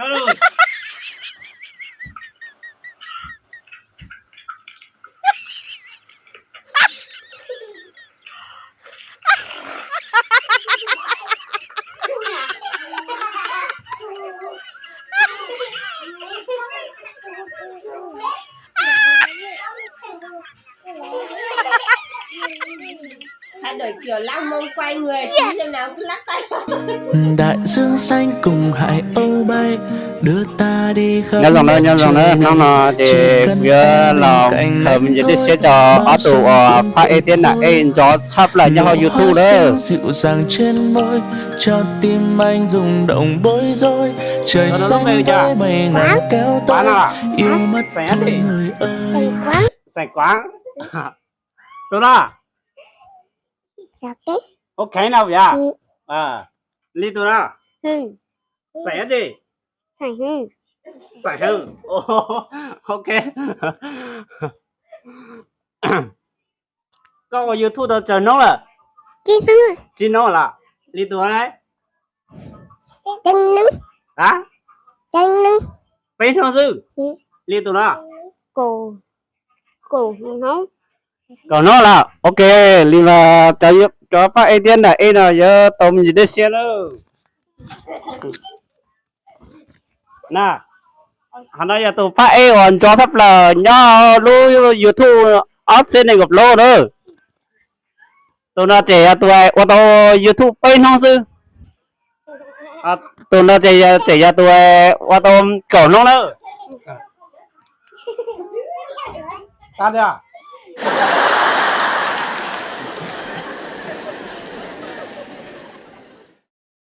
rồi. Thay đổi kiểu lắc mông quay người xem nào cứ lắc tay. Đại dương xanh cùng hải âu bay đưa ta đi khắp Nhớ rằng đó nó để vừa là thầm những cái xe cho ở tù phải tiền là cho sắp lại cho YouTube đó. Dịu dàng trên môi cho tim anh rung động bối rối. Trời xanh với mây ngàn kéo tôi yêu mất tôi người ơi. Sạch quá. Tôi đó. Ok. Ok nào vậy? Đi tôi đó. Sạch gì? Sạch hơn. Ok. Có YouTube đó chờ nó là. Chị nó là. Đi tôi đấy. Hả? Bên thôi chứ. Đi tôi đó. Cổ không? Còn nó là ok liền là cho phát ATM là là giờ tôm gì đấy xe nữa nè hắn nói giờ tụi phát A còn cho sắp là nhau lưu YouTube ốp trên này gặp lô nữa tụi nó trẻ tụi ô tô YouTube bên không sư tụi nó trẻ tụi ô tô cổ nó nữa ta chưa